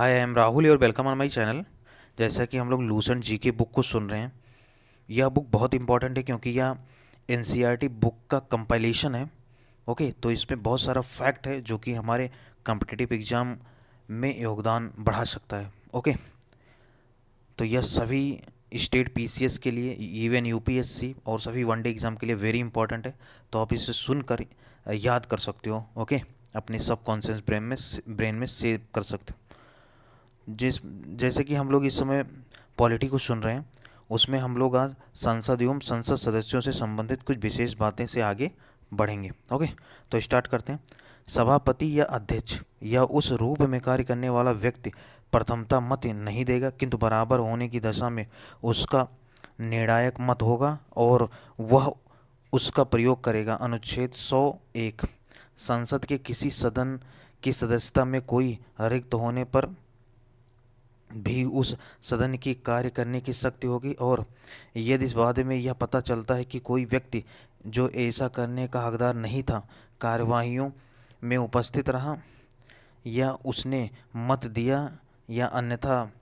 Hi, I am Rahul और welcome on my channel. जैसा कि हम लोग लूसेंट जी के बुक को सुन रहे हैं, यह बुक बहुत इंपॉर्टेंट है क्योंकि यह एनसीईआरटी बुक का कंपाइलेशन है। ओके, तो इसमें बहुत सारा फैक्ट है जो कि हमारे कॉम्पिटिटिव एग्ज़ाम में योगदान बढ़ा सकता है। ओके, तो यह सभी स्टेट पीसीएस के लिए, इवन यूपीएससी और सभी वनडे एग्ज़ाम के लिए वेरी इंपॉर्टेंट है। तो आप इसे सुनकर याद कर सकते हो। ओके, अपने सबकॉन्शियस ब्रेन में सेव कर सकते हो। जैसे कि हम लोग इस समय पॉलिटी को सुन रहे हैं, उसमें हम लोग आज संसद एवं संसद सदस्यों से संबंधित कुछ विशेष बातें से आगे बढ़ेंगे। ओके, तो स्टार्ट करते हैं। सभापति या अध्यक्ष या उस रूप में कार्य करने वाला व्यक्ति प्रथमता मत नहीं देगा, किंतु बराबर होने की दशा में उसका निर्णायक मत होगा और वह उसका प्रयोग करेगा। अनुच्छेद 101। संसद के किसी सदन की सदस्यता में कोई रिक्त होने पर भी उस सदन की कार्य करने की शक्ति होगी, और यदि इस बारे में यह पता चलता है कि कोई व्यक्ति जो ऐसा करने का हकदार नहीं था कार्यवाहियों में उपस्थित रहा या उसने मत दिया या अन्यथा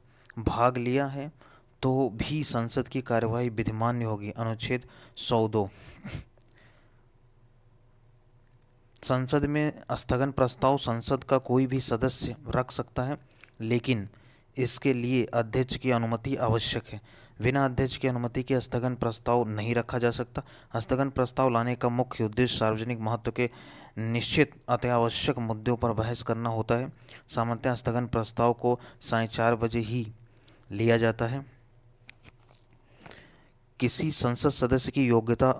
भाग लिया है, तो भी संसद की कार्यवाही विधिमान्य होगी। अनुच्छेद 102। संसद में स्थगन प्रस्ताव संसद का कोई भी सदस्य रख सकता है, लेकिन इसके लिए अध्यक्ष की अनुमति आवश्यक है। बिना अध्यक्ष की अनुमति के स्थगन प्रस्ताव नहीं रखा जा सकता। स्थगन प्रस्ताव लाने का मुख्य उद्देश्य सार्वजनिक महत्व के निश्चित अत्यावश्यक मुद्दों पर बहस करना होता है। सामान्यतः स्थगन प्रस्ताव को 4:30 ही लिया जाता है। किसी संसद सदस्य की योग्यता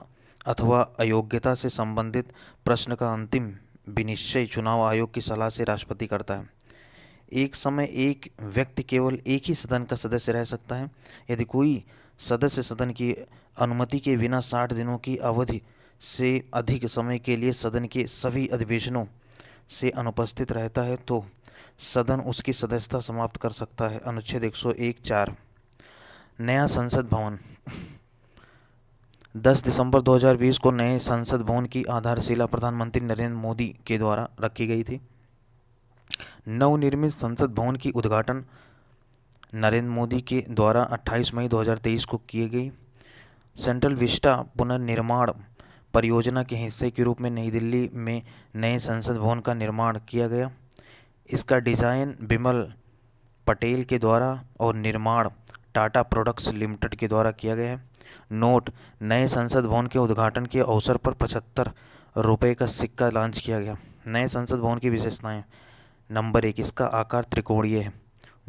अथवा अयोग्यता से संबंधित प्रश्न का अंतिम विनिश्चय चुनाव आयोग की सलाह से राष्ट्रपति करता है। एक समय एक व्यक्ति केवल एक ही सदन का सदस्य रह सकता है। यदि कोई सदस्य सदन की अनुमति के बिना 60 दिनों की अवधि से अधिक समय के लिए सदन के सभी अधिवेशनों से अनुपस्थित रहता है, तो सदन उसकी सदस्यता समाप्त कर सकता है। अनुच्छेद 101(4). नया संसद भवन। 10 दिसंबर 2020 को नए संसद भवन की आधारशिला प्रधानमंत्री नरेंद्र मोदी के द्वारा रखी गई थी। नवनिर्मित संसद भवन की उद्घाटन नरेंद्र मोदी के द्वारा 28 मई 2023 को की गई। सेंट्रल विस्टा पुनर्निर्माण परियोजना के हिस्से के रूप में नई दिल्ली में नए संसद भवन का निर्माण किया गया। इसका डिज़ाइन बिमल पटेल के द्वारा और निर्माण टाटा प्रोडक्ट्स लिमिटेड के द्वारा किया गया है। नोट: नए संसद भवन के उद्घाटन के अवसर पर 75 रुपये का सिक्का लॉन्च किया गया। नए संसद भवन की विशेषताएं। नंबर 1, इसका आकार त्रिकोणीय है।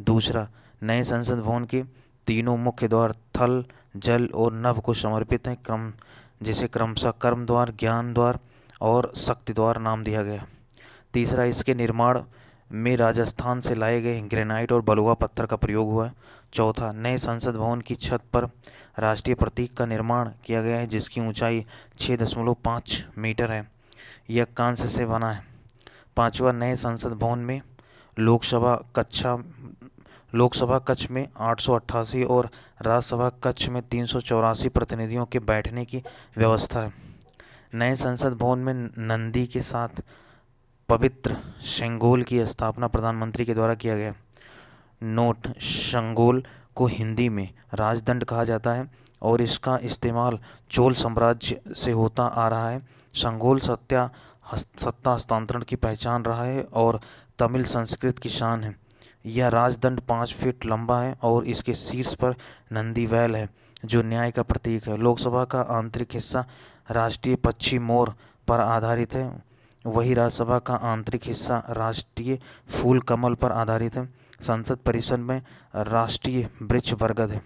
दूसरा, नए संसद भवन के तीनों मुख्य द्वार थल, जल और नभ को समर्पित हैं, जिसे क्रमशः कर्म द्वार, ज्ञान द्वार और शक्ति द्वार नाम दिया गया। तीसरा, इसके निर्माण में राजस्थान से लाए गए ग्रेनाइट और बलुआ पत्थर का प्रयोग हुआ है। चौथा, नए संसद भवन की छत पर राष्ट्रीय प्रतीक का निर्माण किया गया है, जिसकी ऊंचाई 6.5 मीटर है। यह कांस्य से बना है। पांचवा, नए संसद भवन में लोकसभा कक्ष में 888 और राज्यसभा कक्ष में 384 प्रतिनिधियों के बैठने की व्यवस्था है। नए संसद भवन में नंदी के साथ पवित्र शंगोल की स्थापना प्रधानमंत्री के द्वारा किया गया। नोट: शंगोल को हिंदी में राजदंड कहा जाता है और इसका इस्तेमाल चोल साम्राज्य से होता आ रहा है। शंगोल सत्ता हस्तांतरण की पहचान रहा है और तमिल संस्कृत की शान है। यह राजदंड 5 फीट लंबा है और इसके शीर्ष पर नंदी बैल है, जो न्याय का प्रतीक है। लोकसभा का आंतरिक हिस्सा राष्ट्रीय पक्षी मोर पर आधारित है, वही राज्यसभा का आंतरिक हिस्सा राष्ट्रीय फूल कमल पर आधारित है। संसद परिसर में राष्ट्रीय वृक्ष बरगद है।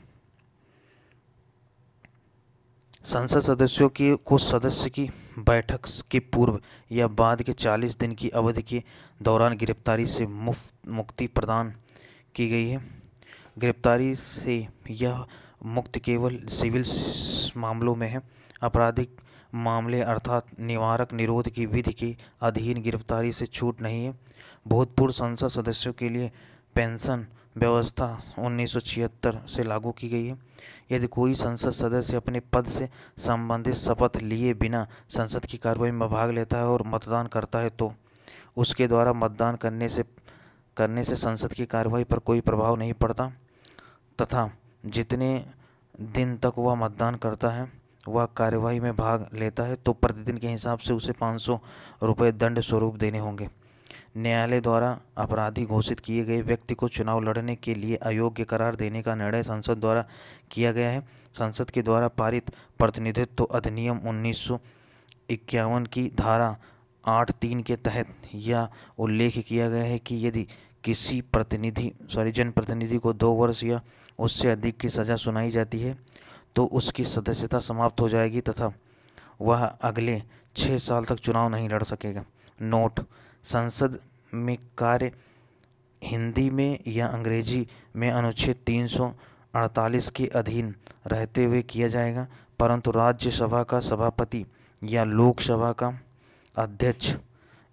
संसद सदस्यों को सदस्य की बैठक के पूर्व या बाद के 40 दिन की अवधि के दौरान गिरफ्तारी से मुक्ति प्रदान की गई है। गिरफ्तारी से यह मुक्ति केवल सिविल मामलों में है। आपराधिक मामले अर्थात निवारक निरोध की विधि के अधीन गिरफ्तारी से छूट नहीं है। भूतपूर्व संसद सदस्यों के लिए पेंशन व्यवस्था 1976 से लागू की गई है। यदि कोई संसद सदस्य अपने पद से संबंधित शपथ लिए बिना संसद की कार्रवाई में भाग लेता है और मतदान करता है, तो उसके द्वारा मतदान करने से करने से संसद की कार्यवाही पर कोई प्रभाव नहीं पड़ता तथा जितने दिन तक वह मतदान करता है वह कार्यवाही में भाग लेता है तो प्रतिदिन के हिसाब से उसे 500 रुपये दंड स्वरूप देने होंगे। न्यायालय द्वारा अपराधी घोषित किए गए व्यक्ति को चुनाव लड़ने के लिए अयोग्य करार देने का निर्णय संसद द्वारा किया गया है। संसद के द्वारा पारित प्रतिनिधित्व अधिनियम 1951 की धारा 8(3) के तहत यह उल्लेख किया गया है कि यदि किसी जनप्रतिनिधि को 2 वर्ष या उससे अधिक की सज़ा सुनाई जाती है तो उसकी सदस्यता समाप्त हो जाएगी तथा वह अगले 6 साल तक चुनाव नहीं लड़ सकेगा। नोट: संसद में कार्य हिंदी में या अंग्रेजी में अनुच्छेद 348 के अधीन रहते हुए किया जाएगा, परंतु राज्यसभा का सभापति या लोकसभा का अध्यक्ष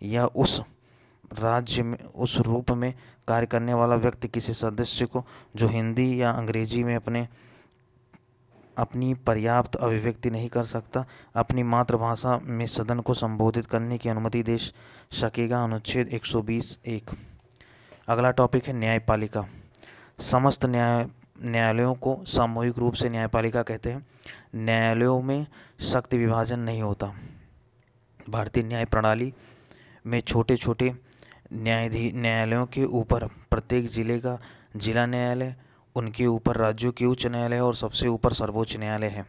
या उस राज्य में उस रूप में कार्य करने वाला व्यक्ति किसी सदस्य को जो हिंदी या अंग्रेजी में अपनी पर्याप्त अभिव्यक्ति नहीं कर सकता अपनी मातृभाषा में सदन को संबोधित करने की अनुमति दे सकेगा। अनुच्छेद 120(1)। अगला टॉपिक है न्यायपालिका। समस्त न्यायालयों को सामूहिक रूप से न्यायपालिका कहते हैं। न्यायालयों में शक्ति विभाजन नहीं होता। भारतीय न्याय प्रणाली में छोटे छोटे न्यायालयों के ऊपर प्रत्येक जिले का जिला न्यायालय, उनके ऊपर राज्यों के उच्च न्यायालय और सबसे ऊपर सर्वोच्च न्यायालय है।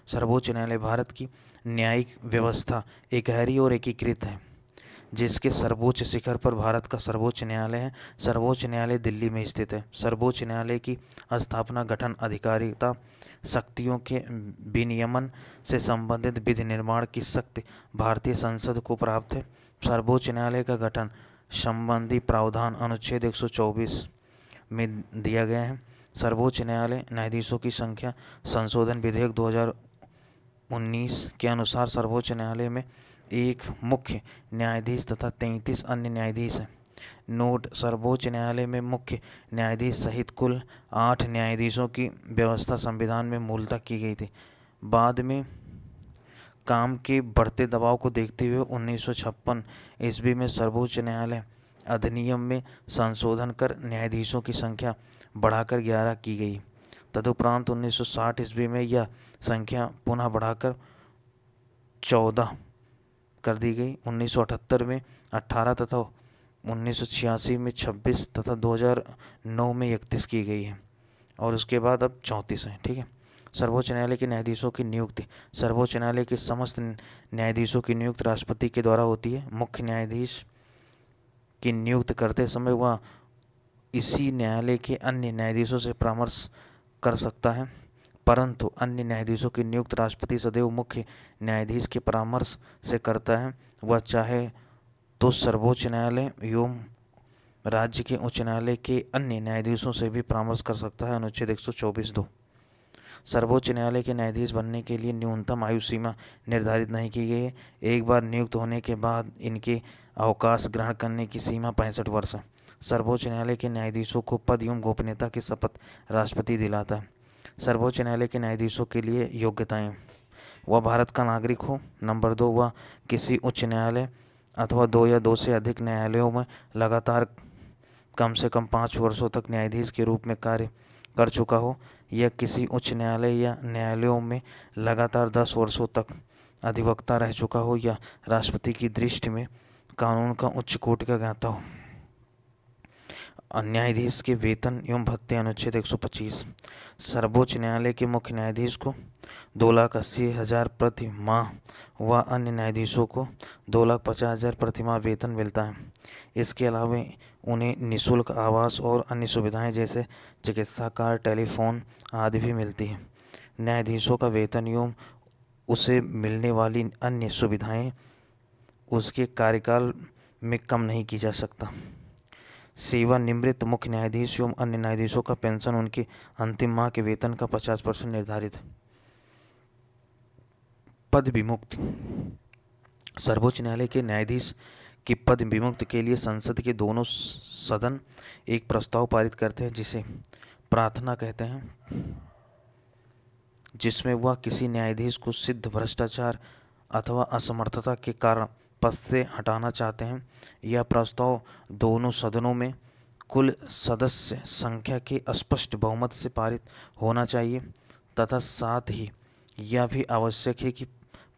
सर्वोच्च न्यायालय भारत की न्यायिक व्यवस्था एकहरी और एकीकृत है, जिसके सर्वोच्च शिखर पर भारत का सर्वोच्च न्यायालय है। सर्वोच्च न्यायालय दिल्ली में स्थित है। सर्वोच्च न्यायालय की स्थापना, गठन, अधिकारिता, शक्तियों के विनियमन से संबंधित विधि निर्माण की शक्ति भारतीय संसद को प्राप्त है। सर्वोच्च न्यायालय का गठन संबंधी प्रावधान अनुच्छेद 124 में दिया गया है। सर्वोच्च न्यायालय न्यायाधीशों की संख्या संशोधन विधेयक 2019 के अनुसार सर्वोच्च न्यायालय में 1 मुख्य न्यायाधीश तथा 33 अन्य न्यायाधीश हैं। नोट: सर्वोच्च न्यायालय में मुख्य न्यायाधीश सहित कुल 8 न्यायाधीशों की व्यवस्था संविधान में मूलतः की गई थी। बाद में काम के बढ़ते दबाव को देखते हुए 1956 ईस्वी में सर्वोच्च न्यायालय अधिनियम में संशोधन कर न्यायाधीशों की संख्या बढ़ाकर 11 की गई। तदुपरांत 1960 ईस्वी में यह संख्या पुनः बढ़ाकर 14 कर दी गई। 1978 में 18 तथा 1986 में 26 तथा 2009 में 31 की गई है और उसके बाद अब 34 है। ठीक है। सर्वोच्च न्यायालय के न्यायाधीशों की नियुक्ति। सर्वोच्च न्यायालय के समस्त न्यायाधीशों की नियुक्ति राष्ट्रपति के द्वारा होती है। मुख्य न्यायाधीश की नियुक्त करते समय वह इसी न्यायालय के अन्य न्यायाधीशों से परामर्श कर सकता है, परंतु अन्य न्यायाधीशों की नियुक्त राष्ट्रपति सदैव मुख्य न्यायाधीश के परामर्श से करता है। वह चाहे तो सर्वोच्च न्यायालय एवं राज्य के उच्च न्यायालय के अन्य न्यायाधीशों से भी परामर्श कर सकता है। अनुच्छेद 124(2). सर्वोच्च न्यायालय के न्यायाधीश बनने के लिए न्यूनतम आयु सीमा निर्धारित नहीं की गई है। एक बार नियुक्त होने के बाद इनके अवकाश ग्रहण करने की सीमा 65 वर्ष है। सर्वोच्च न्यायालय के न्यायाधीशों को पद एवं गोपनीयता की शपथ राष्ट्रपति दिलाता है। सर्वोच्च न्यायालय के न्यायाधीशों के लिए योग्यताएं: वह भारत का नागरिक हो। नंबर 2, वह किसी उच्च न्यायालय अथवा 2 या 2 से अधिक न्यायालयों में लगातार कम से कम 5 वर्षों तक न्यायाधीश के रूप में कार्य कर चुका हो, या किसी उच्च न्यायालय या न्यायालयों में लगातार 10 वर्षों तक अधिवक्ता रह चुका हो, या राष्ट्रपति की दृष्टि में कानून का उच्च कोटि का ज्ञाता हो। न्यायाधीश के वेतन एवं भत्ते। अनुच्छेद 125। सर्वोच्च न्यायालय के मुख्य न्यायाधीश को 2,80,000 प्रति माह व अन्य न्यायाधीशों को 2,50,000 प्रति माह वेतन मिलता है। इसके अलावा उन्हें निःशुल्क आवास और अन्य सुविधाएं जैसे चिकित्सा कार्ड, टेलीफोन आदि भी मिलती है। न्यायाधीशों का वेतन एवं उसे मिलने वाली अन्य सुविधाएं उसके कार्यकाल में कम नहीं की जा सकता। सेवानिवृत्त मुख्य न्यायाधीश एवं अन्य न्यायाधीशों का पेंशन उनके अंतिम माह के वेतन का 50% निर्धारित है। पद विमुक्ति। सर्वोच्च न्यायालय के न्यायाधीश की पद विमुक्ति के लिए संसद के दोनों सदन एक प्रस्ताव पारित करते हैं जिसे प्रार्थना कहते हैं, जिसमें वह किसी न्यायाधीश को सिद्ध भ्रष्टाचार अथवा असमर्थता के कारण पद से हटाना चाहते हैं। यह प्रस्ताव दोनों सदनों में कुल सदस्य संख्या के स्पष्ट बहुमत से पारित होना चाहिए तथा साथ ही यह भी आवश्यक है कि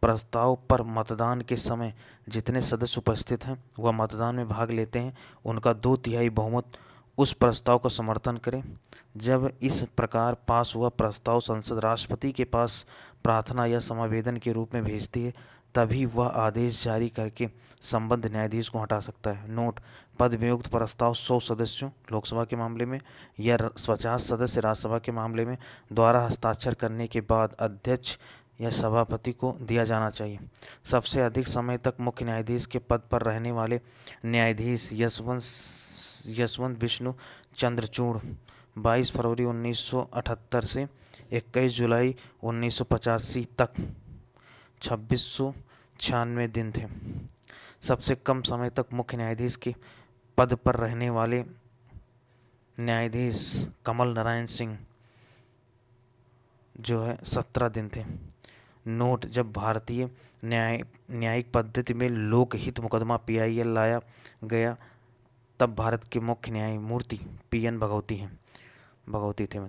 प्रस्ताव पर मतदान के समय जितने सदस्य उपस्थित हैं वह मतदान में भाग लेते हैं उनका 2/3 बहुमत उस प्रस्ताव का समर्थन करें। जब इस प्रकार पास हुआ प्रस्ताव संसद राष्ट्रपति के पास प्रार्थना या समावेदन के रूप में भेजती है तभी वह आदेश जारी करके संबद्ध न्यायाधीश को हटा सकता है। नोट: पद वियुक्त प्रस्ताव 100 सदस्यों लोकसभा के मामले में या 50 सदस्य राज्यसभा के मामले में द्वारा हस्ताक्षर करने के बाद अध्यक्ष या सभापति को दिया जाना चाहिए। सबसे अधिक समय तक मुख्य न्यायाधीश के पद पर रहने वाले न्यायाधीश यशवंत विष्णु चंद्रचूड़ 22 फरवरी 1978 से 21 जुलाई 1985 तक 2696 दिन थे। सबसे कम समय तक मुख्य न्यायाधीश के पद पर रहने वाले न्यायाधीश कमल नारायण सिंह जो है 17 दिन थे। नोट: जब भारतीय न्यायिक पद्धति में लोकहित मुकदमा PIL लाया गया तब भारत के मुख्य न्यायमूर्ति PN भगवती थे।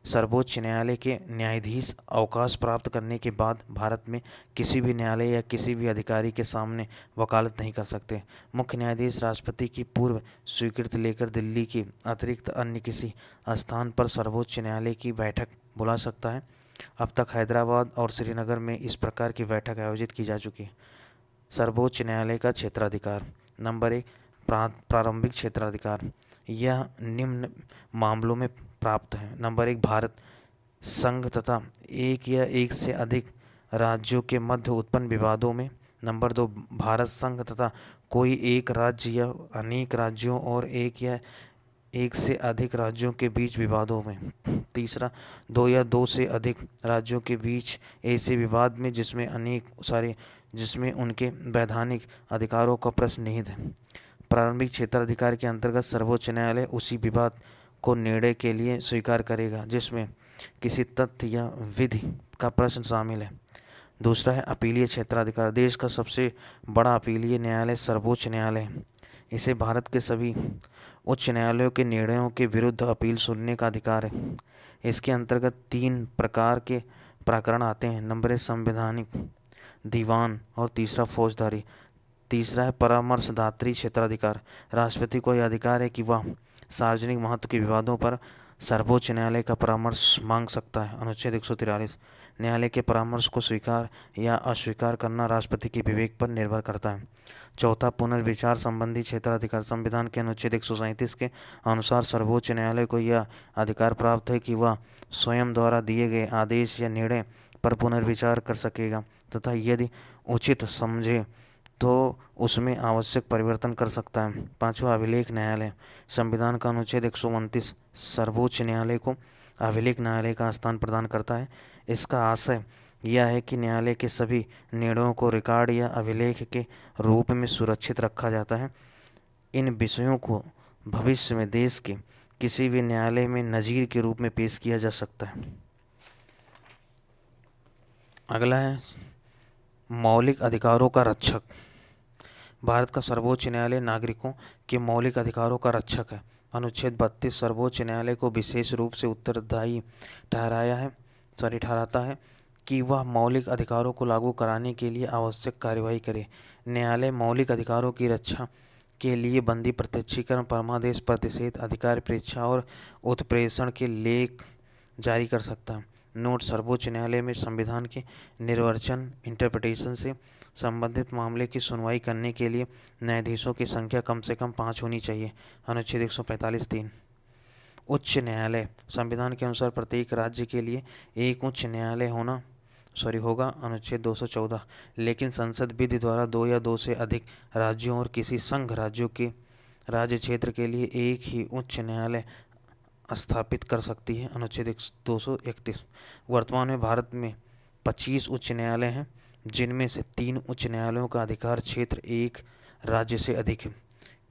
सर्वोच्च न्यायालय के न्यायाधीश अवकाश प्राप्त करने के बाद भारत में किसी भी न्यायालय या किसी भी अधिकारी के सामने वकालत नहीं कर सकते। मुख्य न्यायाधीश राष्ट्रपति की पूर्व स्वीकृति लेकर दिल्ली के अतिरिक्त अन्य किसी स्थान पर सर्वोच्च न्यायालय की बैठक बुला सकता है। अब तक हैदराबाद और श्रीनगर में इस प्रकार की बैठक आयोजित की जा चुकी है। सर्वोच्च न्यायालय का क्षेत्राधिकार। नंबर 1, प्रारंभिक क्षेत्राधिकार। यह निम्न मामलों में प्राप्त है। नंबर 1, भारत संघ तथा एक या एक से अधिक राज्यों के मध्य उत्पन्न विवादों में। नंबर 2, भारत संघ तथा कोई एक राज्य या अनेक राज्यों और एक या एक से अधिक राज्यों के बीच विवादों में। तीसरा, 2 या 2 से अधिक राज्यों के बीच ऐसे विवाद में जिसमें उनके वैधानिक अधिकारों का प्रश्न निहित है। प्रारंभिक क्षेत्राधिकार के अंतर्गत सर्वोच्च न्यायालय उसी विवाद को निर्णय के लिए स्वीकार करेगा जिसमें किसी तथ्य या विधि का प्रश्न शामिल है। दूसरा है अपीलीय क्षेत्राधिकार। देश का सबसे बड़ा अपीलीय न्यायालय सर्वोच्च न्यायालय है। इसे भारत के सभी उच्च न्यायालयों के निर्णयों के विरुद्ध अपील सुनने का अधिकार है। इसके अंतर्गत 3 प्रकार के प्रकरण आते हैं। नंबर 1, संवैधानिक, दीवान और तीसरा फौजदारी। तीसरा है परामर्शदात्री क्षेत्राधिकार। राष्ट्रपति को यह अधिकार है कि वह सार्वजनिक महत्व के विवादों पर सर्वोच्च न्यायालय का परामर्श मांग सकता है। अनुच्छेद 143। न्यायालय के परामर्श को स्वीकार या अस्वीकार करना राष्ट्रपति के विवेक पर निर्भर करता है। चौथा, पुनर्विचार संबंधी क्षेत्राधिकार। संविधान के अनुच्छेद 137 के अनुसार सर्वोच्च न्यायालय को यह अधिकार प्राप्त है कि वह स्वयं द्वारा दिए गए आदेश या निर्णय पर पुनर्विचार कर सकेगा तथा यदि उचित समझे तो उसमें आवश्यक परिवर्तन कर सकता है। पांचवा, अभिलेख न्यायालय। संविधान का अनुच्छेद 129 सर्वोच्च न्यायालय को अभिलेख न्यायालय का स्थान प्रदान करता है। इसका आशय यह है कि न्यायालय के सभी निर्णयों को रिकॉर्ड या अभिलेख के रूप में सुरक्षित रखा जाता है। इन विषयों को भविष्य में देश के किसी भी न्यायालय में नज़ीर के रूप में पेश किया जा सकता है। अगला है मौलिक अधिकारों का रक्षक। भारत का सर्वोच्च न्यायालय नागरिकों के मौलिक अधिकारों का रक्षक है। अनुच्छेद 32 सर्वोच्च न्यायालय को विशेष रूप से उत्तरदायी ठहराता है कि वह मौलिक अधिकारों को लागू कराने के लिए आवश्यक कार्यवाही करे। न्यायालय मौलिक अधिकारों की रक्षा के लिए बंदी, प्रत्यक्षीकरण, परमादेश, प्रतिषेध, अधिकार परीक्षा और उत्प्रेषण के लेख जारी कर सकता है। नोट: सर्वोच्च न्यायालय में संविधान के निर्वचन इंटरप्रिटेशन से संबंधित मामले की सुनवाई करने के लिए न्यायाधीशों की संख्या कम से कम 5 होनी चाहिए। अनुच्छेद 145(3). उच्च न्यायालय। संविधान के अनुसार प्रत्येक राज्य के लिए एक उच्च न्यायालय होगा। अनुच्छेद 214। लेकिन संसद विधि द्वारा 2 या 2 से अधिक राज्यों और किसी संघ राज्यों के राज्य क्षेत्र के लिए एक ही उच्च न्यायालय स्थापित कर सकती है। अनुच्छेद 231। वर्तमान में भारत में 25 उच्च न्यायालय हैं जिनमें से 3 उच्च न्यायालयों का अधिकार क्षेत्र एक राज्य से अधिक है।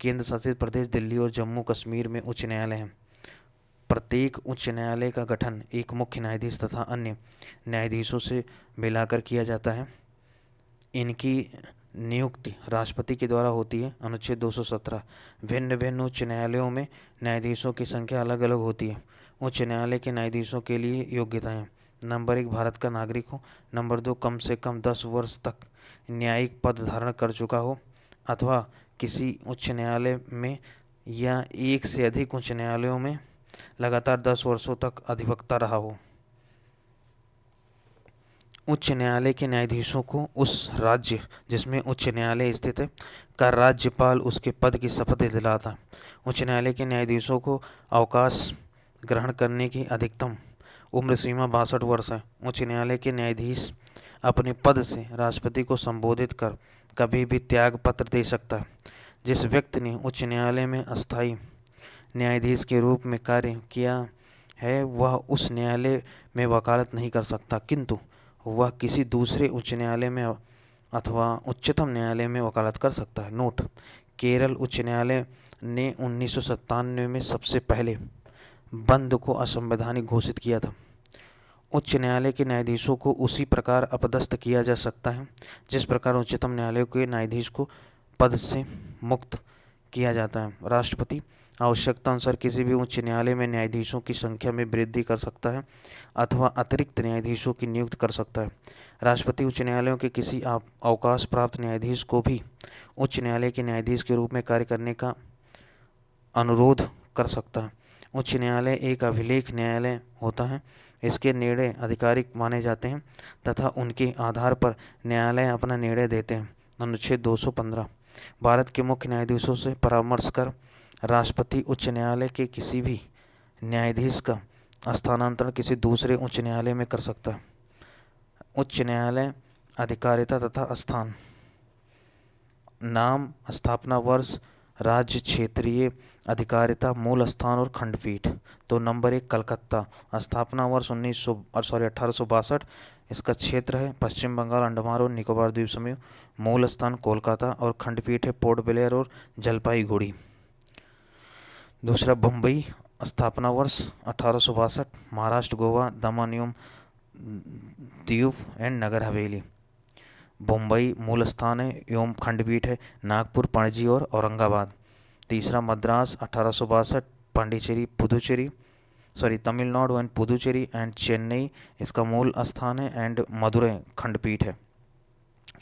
केंद्र शासित प्रदेश दिल्ली और जम्मू कश्मीर में उच्च न्यायालय हैं। प्रत्येक उच्च न्यायालय का गठन एक मुख्य न्यायाधीश तथा अन्य न्यायाधीशों से मिलाकर किया जाता है। इनकी नियुक्ति राष्ट्रपति के द्वारा होती है। अनुच्छेद 217। भिन्न भिन्न उच्च न्यायालयों में न्यायाधीशों की संख्या अलग अलग होती है। उच्च न्यायालय के न्यायाधीशों के लिए योग्यताएं: नंबर 1, भारत का नागरिक हो। नंबर 2, कम से कम 10 वर्ष तक न्यायिक पद धारण कर चुका हो अथवा किसी उच्च न्यायालय में या एक से अधिक उच्च न्यायालयों में लगातार 10 वर्षों तक अधिवक्ता रहा हो। उच्च न्यायालय के न्यायाधीशों को उस राज्य जिसमें उच्च न्यायालय स्थित है का राज्यपाल उसके पद की शपथ दिलाता है। उच्च न्यायालय के न्यायाधीशों को अवकाश ग्रहण करने की अधिकतम उम्र सीमा 62 वर्ष है। उच्च न्यायालय के न्यायाधीश अपने पद से राष्ट्रपति को संबोधित कर कभी भी त्याग पत्र दे सकता है। जिस व्यक्ति ने उच्च न्यायालय में अस्थायी न्यायाधीश के रूप में कार्य किया है वह उस न्यायालय में वकालत नहीं कर सकता, किंतु वह किसी दूसरे उच्च न्यायालय में अथवा उच्चतम न्यायालय में वकालत कर सकता है। नोट: केरल उच्च न्यायालय ने 1997 में सबसे पहले बंद को असंवैधानिक घोषित किया था। उच्च न्यायालय के न्यायाधीशों को उसी प्रकार अपदस्थ किया जा सकता है जिस प्रकार उच्चतम न्यायालय के न्यायाधीश को पद से मुक्त किया जाता है। राष्ट्रपति आवश्यकता अनुसार किसी भी उच्च न्यायालय में न्यायाधीशों की संख्या में वृद्धि कर सकता है अथवा अतिरिक्त न्यायाधीशों की नियुक्त कर सकता है। राष्ट्रपति उच्च न्यायालयों के किसी अवकाश प्राप्त न्यायाधीश को भी उच्च न्यायालय के न्यायाधीश के रूप में कार्य करने का अनुरोध कर सकता है। उच्च न्यायालय एक अभिलेख न्यायालय होता है। इसके निर्णय आधिकारिक माने जाते हैं तथा उनके आधार पर न्यायालय अपना निर्णय देते हैं। अनुच्छेद 215। भारत के मुख्य न्यायाधीशों से परामर्श कर राष्ट्रपति उच्च न्यायालय के किसी भी न्यायाधीश का स्थानांतरण किसी दूसरे उच्च न्यायालय में कर सकता है। उच्च न्यायालय अधिकारिता तथा स्थान: नाम, स्थापना वर्ष, राज्य, क्षेत्रीय अधिकारिता, मूल स्थान और खंडपीठ। तो नंबर 1, कलकत्ता। स्थापना वर्ष 1862। इसका क्षेत्र है पश्चिम बंगाल, अंडमान और निकोबार द्वीप समूह। मूल स्थान कोलकाता और खंडपीठ है पोर्ट ब्लेयर और जलपाईगुड़ी। दूसरा, मुंबई। स्थापना वर्ष 1862। महाराष्ट्र, गोवा, दमन एवं दीव एंड नगर हवेली। मुंबई मूल स्थान है एवं खंडपीठ है नागपुर, पणजी और औरंगाबाद। तीसरा, मद्रास 1862। पांडिचेरी, तमिलनाडु एंड पुदुचेरी एंड चेन्नई इसका मूल स्थान है एंड मदुरै खंडपीठ है।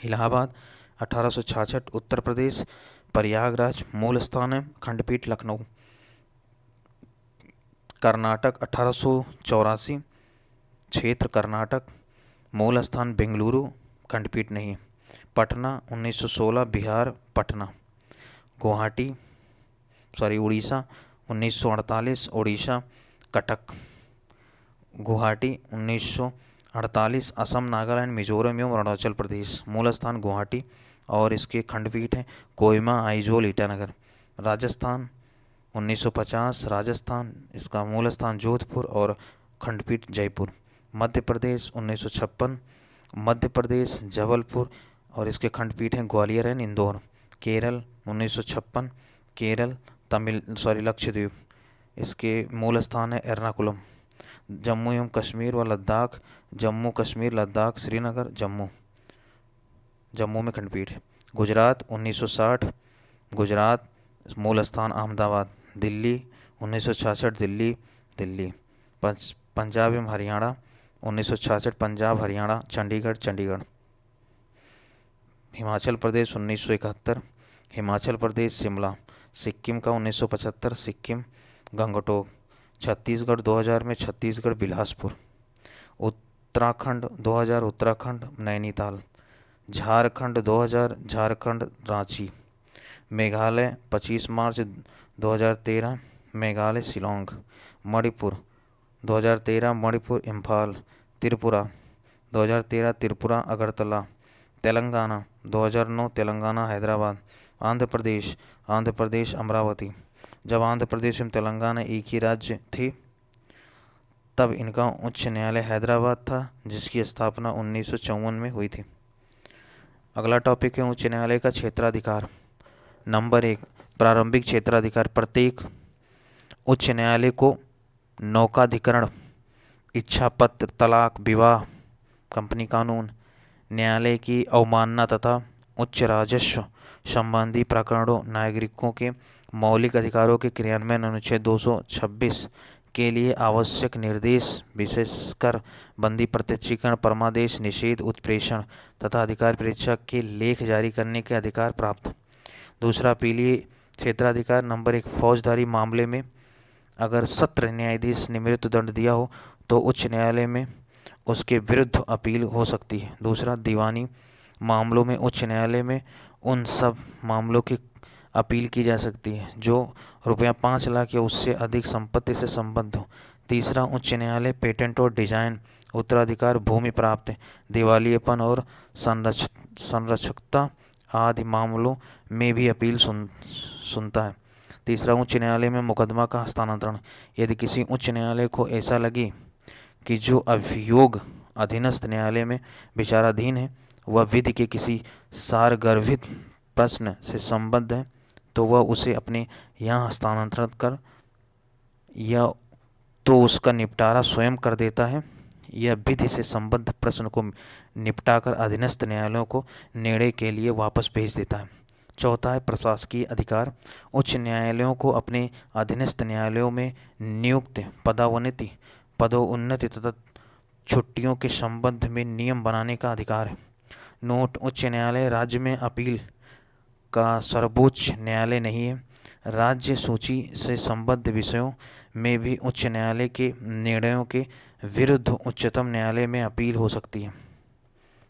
इलाहाबाद 1866। उत्तर प्रदेश, प्रयागराज मूल स्थान है, खंडपीठ लखनऊ। कर्नाटक 1884। क्षेत्र कर्नाटक, मूल स्थान बेंगलुरु, खंडपीठ नहीं। पटना 1916। बिहार, पटना। उड़ीसा 1948। ओडिशा, कटक। गुवाहाटी 1948। असम, नागालैंड, मिजोरम एवं अरुणाचल प्रदेश। मूल स्थान गुवाहाटी और इसके खंडपीठ हैं कोहिमा, आइजोल, ईटानगर। राजस्थान 1950। राजस्थान इसका मूल स्थान जोधपुर और खंडपीठ जयपुर। मध्य प्रदेश 1956। मध्य प्रदेश जबलपुर और इसके खंडपीठ हैं ग्वालियर एंड इंदौर। केरल 1956। केरल लक्षद्वीप इसके मूल स्थान है एर्नाकुलम। जम्मू एवं कश्मीर व लद्दाख, जम्मू कश्मीर, लद्दाख, श्रीनगर, जम्मू में खंडपीठ है। गुजरात 1960। गुजरात मूल स्थान अहमदाबाद। दिल्ली 1966। दिल्ली। पंजाब एवं हरियाणा 1966। पंजाब, हरियाणा। चंडीगढ़। हिमाचल प्रदेश 1971। हिमाचल प्रदेश शिमला। सिक्किम का 1975। सिक्किम, गंगटोक। छत्तीसगढ़ 2000 में छत्तीसगढ़, बिलासपुर। उत्तराखंड 2000 उत्तराखंड, नैनीताल। झारखंड 2000 झारखंड, रांची। मेघालय 25 मार्च 2013 मेघालय, शिलोंग। मणिपुर 2013 मणिपुर, इम्फाल। त्रिपुरा 2013 त्रिपुरा, अगरतला। तेलंगाना 2009 तेलंगाना, हैदराबाद। आंध्र प्रदेश अमरावती। जब आंध्र प्रदेश एवं तेलंगाना एक ही राज्य थे तब इनका उच्च न्यायालय हैदराबाद था जिसकी स्थापना 1954 में हुई थी। अगला टॉपिक है उच्च न्यायालय का क्षेत्राधिकार। नंबर 1, प्रारंभिक क्षेत्राधिकार। प्रत्येक उच्च न्यायालय को नौकाधिकरण, इच्छा पत्र, तलाक, विवाह, कंपनी कानून, न्यायालय की अवमानना तथा उच्च राजस्व संबंधी प्रकरणों, नागरिकों के मौलिक अधिकारों के क्रियान्वयन, अनुच्छेद 226 के लिए आवश्यक निर्देश, विशेषकर बंदी, प्रत्यक्षीकरण, परमादेश, निषेध, उत्प्रेषण तथा अधिकार परीक्षा के लेख जारी करने के अधिकार प्राप्त। दूसरा, अपीलीय क्षेत्राधिकार। नंबर 1, फौजदारी मामले में अगर सत्र न्यायाधीश ने मृत्युदंड दिया हो तो उच्च न्यायालय में उसके विरुद्ध अपील हो सकती है। दूसरा, दीवानी मामलों में उच्च न्यायालय में उन सब मामलों की अपील की जा सकती है जो ₹5 लाख या उससे अधिक संपत्ति से संबद्ध हो। तीसरा, उच्च न्यायालय पेटेंट और डिजाइन, उत्तराधिकार, भूमि प्राप्त, दिवालियेपन और संरक्षकता आदि मामलों में भी अपील सुनता है। तीसरा, उच्च न्यायालय में मुकदमा का हस्तांतरण। यदि किसी उच्च न्यायालय को ऐसा लगे कि जो अभियोग अधीनस्थ न्यायालय में विचाराधीन है वह विधि के किसी सारगर्भित प्रश्न से संबद्ध है तो वह उसे अपने यहाँ हस्तांतरित कर या तो उसका निपटारा स्वयं कर देता है या विधि से संबद्ध प्रश्न को निपटाकर अधीनस्थ न्यायालयों को निर्णय के लिए वापस भेज देता है। चौथा है प्रशासकीय अधिकार। उच्च न्यायालयों को अपने अधीनस्थ न्यायालयों में नियुक्त पदोन्नति तथा छुट्टियों के संबंध में नियम बनाने का अधिकार है। नोट: उच्च न्यायालय राज्य में अपील का सर्वोच्च न्यायालय नहीं है। राज्य सूची से संबद्ध विषयों में भी उच्च न्यायालय के निर्णयों के विरुद्ध उच्चतम न्यायालय में अपील हो सकती है।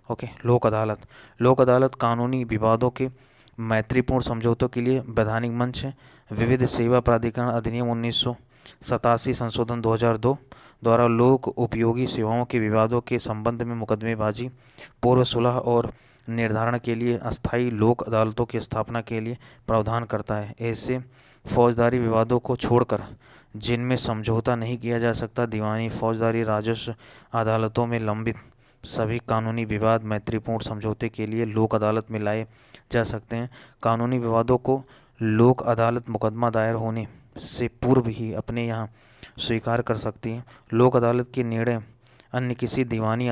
ओके। लोक अदालत। लोक अदालत कानूनी विवादों के मैत्रीपूर्ण समझौतों के लिए वैधानिक मंच है। विविध सेवा प्राधिकरण अधिनियम 1987 संशोधन 2002 द्वारा लोक उपयोगी सेवाओं के विवादों के संबंध में मुकदमेबाजी, पूर्व सुलह और निर्धारण के लिए अस्थायी लोक अदालतों की स्थापना के लिए प्रावधान करता है। ऐसे फौजदारी विवादों को छोड़कर जिनमें समझौता नहीं किया जा सकता, दीवानी, फौजदारी, राजस्व अदालतों में लंबित सभी कानूनी विवाद मैत्रीपूर्ण समझौते के लिए लोक अदालत में लाए जा सकते हैं। कानूनी विवादों को लोक अदालत मुकदमा दायर होने से पूर्व ही अपने यहाँ स्वीकार कर सकती है। लोक अदालत के निर्णय अन्य किसी दीवानी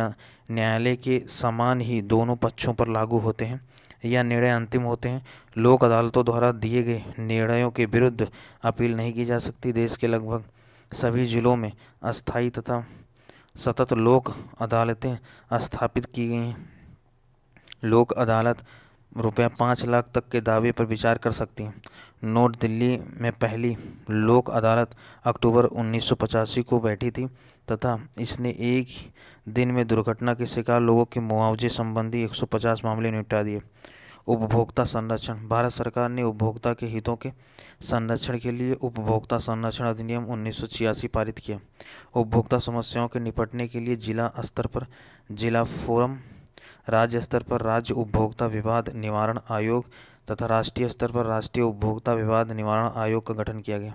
न्यायालय के समान ही दोनों पक्षों पर लागू होते हैं या निर्णय अंतिम होते हैं। लोक अदालतों द्वारा दिए गए निर्णयों के विरुद्ध अपील नहीं की जा सकती। देश के लगभग सभी जिलों में अस्थायी तथा सतत लोक अदालतें स्थापित की गई हैं। लोक अदालत ₹5 लाख तक के दावे पर विचार कर सकती हैं। नोट: दिल्ली में पहली लोक अदालत अक्टूबर 1985 को बैठी थी तथा इसने एक दिन में दुर्घटना के शिकार लोगों के मुआवजे संबंधी 150 मामले निपटा दिए। उपभोक्ता संरक्षण। भारत सरकार ने उपभोक्ता के हितों के संरक्षण के लिए उपभोक्ता संरक्षण अधिनियम 1986 पारित किया। उपभोक्ता समस्याओं के निपटने के लिए जिला स्तर पर जिला फोरम, राज्य स्तर पर राज्य उपभोक्ता विवाद निवारण आयोग तथा राष्ट्रीय स्तर पर राष्ट्रीय उपभोक्ता विवाद निवारण आयोग का गठन किया गया।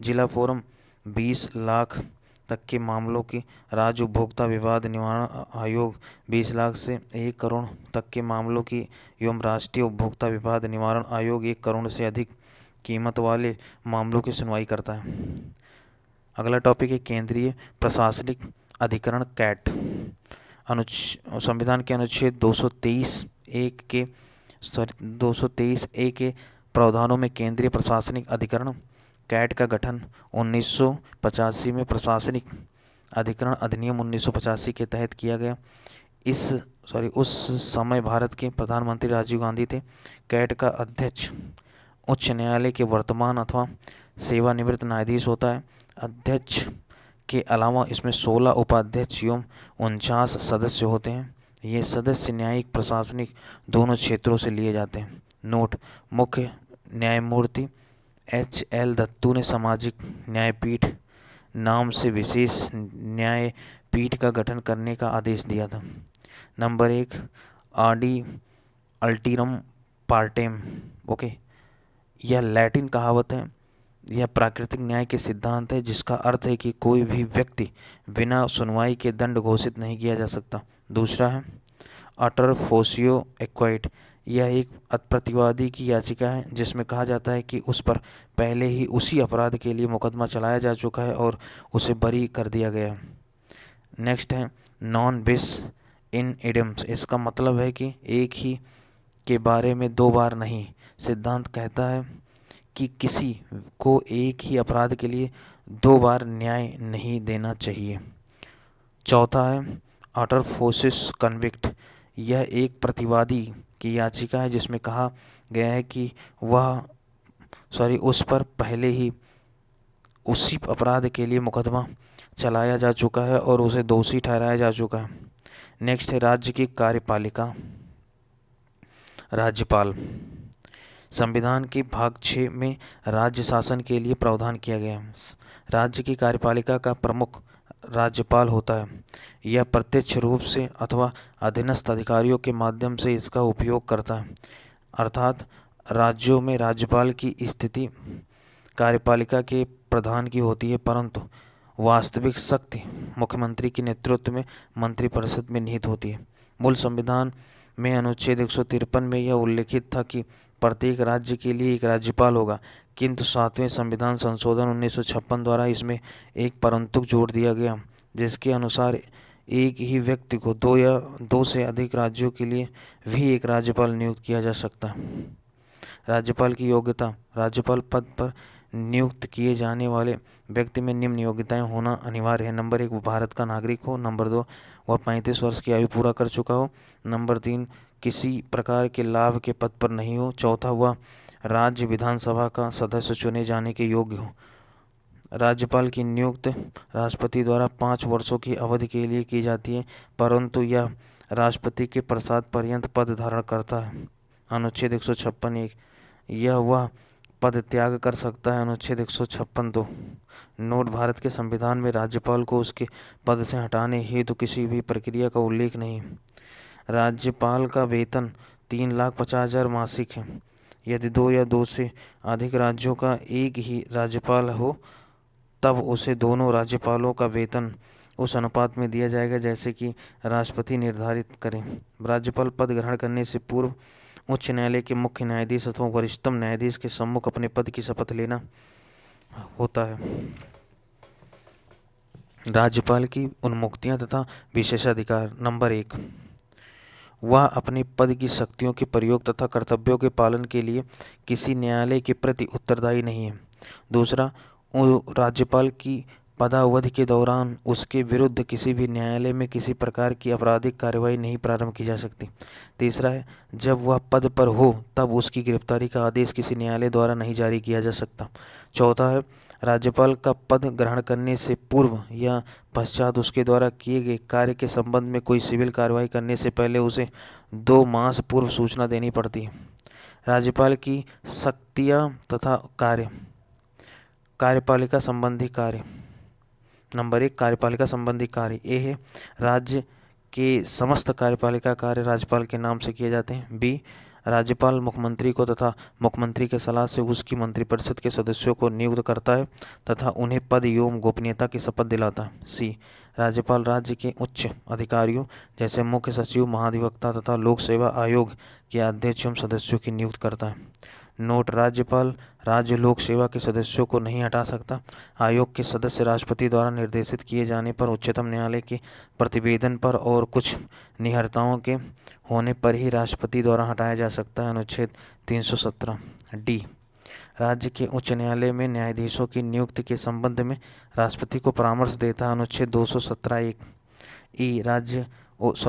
जिला फोरम 20 लाख तक के मामलों की, राज्य उपभोक्ता विवाद निवारण आयोग 20 लाख से 1 करोड़ तक के मामलों की एवं राष्ट्रीय उपभोक्ता विवाद निवारण आयोग 1 करोड़ से अधिक कीमत वाले मामलों की सुनवाई करता है। अगला टॉपिक है केंद्रीय प्रशासनिक अधिकरण कैट। संविधान के अनुच्छेद 223A के प्रावधानों में केंद्रीय प्रशासनिक अधिकरण कैट का गठन 1985 में प्रशासनिक अधिकरण अधिनियम 1985 के तहत किया गया। उस समय भारत के प्रधानमंत्री राजीव गांधी थे। कैट का अध्यक्ष उच्च न्यायालय के वर्तमान अथवा सेवानिवृत्त न्यायाधीश होता है। अध्यक्ष के अलावा इसमें 16 उपाध्यक्ष एवं 49 सदस्य होते हैं। ये सदस्य न्यायिक प्रशासनिक दोनों क्षेत्रों से लिए जाते हैं। नोट: मुख्य न्यायमूर्ति HL दत्तू ने सामाजिक न्यायपीठ नाम से विशेष न्यायपीठ का गठन करने का आदेश दिया था। नंबर 1, आडी अल्टीरम पार्टेम। ओके, यह लैटिन कहावत है। यह प्राकृतिक न्याय के सिद्धांत है जिसका अर्थ है कि कोई भी व्यक्ति बिना सुनवाई के दंड घोषित नहीं किया जा सकता। दूसरा है अटर फोसियो एक्वाइट। यह एक प्रतिवादी की याचिका है जिसमें कहा जाता है कि उस पर पहले ही उसी अपराध के लिए मुकदमा चलाया जा चुका है और उसे बरी कर दिया गया है। नेक्स्ट है नॉन बिस इन इडियम। इसका मतलब है कि एक ही के बारे में दो बार नहीं। सिद्धांत कहता है कि किसी को एक ही अपराध के लिए दो बार न्याय नहीं देना चाहिए। चौथा है आर्टर फोर्सिस कन्विक्ट। यह एक प्रतिवादी की याचिका है जिसमें कहा गया है कि उस पर पहले ही उसी अपराध के लिए मुकदमा चलाया जा चुका है और उसे दोषी ठहराया जा चुका है। नेक्स्ट है राज्य की कार्यपालिका। राज्यपाल। संविधान के भाग 6 में राज्य शासन के लिए प्रावधान किया गया है। राज्य की कार्यपालिका का प्रमुख राज्यपाल होता है। यह प्रत्यक्ष रूप से अथवा अधीनस्थ अधिकारियों के माध्यम से इसका उपयोग करता है। अर्थात राज्यों में राज्यपाल की स्थिति कार्यपालिका के प्रधान की होती है, परंतु वास्तविक शक्ति मुख्यमंत्री के नेतृत्व में मंत्रिपरिषद में निहित होती है। मूल संविधान में अनुच्छेद 153 में यह उल्लेखित था कि प्रत्येक राज्य के लिए एक राज्यपाल होगा, किंतु 7वें संविधान संशोधन 1956 द्वारा इसमें एक परंतु जोड़ दिया गया, जिसके अनुसार एक ही व्यक्ति को दो या दो से अधिक राज्यों के लिए भी एक राज्यपाल नियुक्त किया जा सकता है। राज्यपाल की योग्यता। राज्यपाल पद पर नियुक्त किए जाने वाले व्यक्ति में निम्न योग्यताएं होना अनिवार्य है। नंबर 1, वो भारत का नागरिक हो। नंबर 2, वह 35 वर्ष की आयु पूरा कर चुका हो। नंबर 3, किसी प्रकार के लाभ के पद पर नहीं हो। चौथा, वह राज्य विधानसभा का सदस्य चुने जाने के योग्य हो। राज्यपाल की नियुक्ति राष्ट्रपति द्वारा 5 वर्षों की अवधि के लिए की जाती है, परंतु यह राष्ट्रपति के प्रसाद पर्यंत पद धारण करता है। अनुच्छेद 156(1). यह वह पद त्याग कर सकता है। अनुच्छेद 156(2). नोट: भारत के संविधान में राज्यपाल को उसके पद से हटाने हेतु किसी भी प्रक्रिया का उल्लेख नहीं है। राज्यपाल का वेतन 3,50,000 मासिक है। यदि 2 या 2 से अधिक राज्यों का एक ही राज्यपाल हो, तब उसे दोनों राज्यपालों का वेतन उस अनुपात में दिया जाएगा जैसे कि राष्ट्रपति निर्धारित करें। राज्यपाल पद ग्रहण करने से पूर्व उच्च न्यायालय के मुख्य न्यायाधीश अथवा वरिष्ठतम न्यायाधीश के सम्मुख अपने पद की शपथ लेना होता है। राज्यपाल की उन्मुक्तियां तथा विशेषाधिकार। नंबर 1, वह अपने पद की शक्तियों के प्रयोग तथा कर्तव्यों के पालन के लिए किसी न्यायालय के प्रति उत्तरदायी नहीं है। दूसरा, राज्यपाल की पदावधि के दौरान उसके विरुद्ध किसी भी न्यायालय में किसी प्रकार की आपराधिक कार्रवाई नहीं प्रारंभ की जा सकती। तीसरा है, जब वह पद पर हो तब उसकी गिरफ्तारी का आदेश किसी न्यायालय द्वारा नहीं जारी किया जा सकता। चौथा है, राज्यपाल का पद ग्रहण करने से पूर्व या पश्चात उसके द्वारा किए गए कार्य के संबंध में कोई सिविल कार्रवाई करने से पहले उसे 2 मास पूर्व सूचना देनी पड़ती है। राज्यपाल की शक्तियाँ तथा कार्य। कार्यपालिका संबंधी कार्य। नंबर 1, कार्यपालिका संबंधी कार्य। ए है, राज्य के समस्त कार्यपालिका कार्य राज्यपाल के नाम से किए जाते हैं। बी, राज्यपाल मुख्यमंत्री को तथा मुख्यमंत्री के सलाह से उसकी मंत्रिपरिषद के सदस्यों को नियुक्त करता है तथा उन्हें पद एवं गोपनीयता की शपथ दिलाता है। सी, राज्यपाल राज्य के उच्च अधिकारियों जैसे मुख्य सचिव, महाधिवक्ता तथा लोक सेवा आयोग के अध्यक्ष एवं सदस्यों की नियुक्त करता है। नोट: राज्यपाल राज्य लोक सेवा के सदस्यों को नहीं हटा सकता। आयोग के सदस्य राष्ट्रपति द्वारा निर्देशित किए जाने पर, उच्चतम न्यायालय के प्रतिवेदन पर और कुछ निहरताओं के होने पर ही राष्ट्रपति द्वारा हटाया जा सकता है। अनुच्छेद 317। डी, राज्य के उच्च न्यायालय में न्यायाधीशों की नियुक्ति के संबंध में राष्ट्रपति को परामर्श देता है। अनुच्छेद 217(1). ई,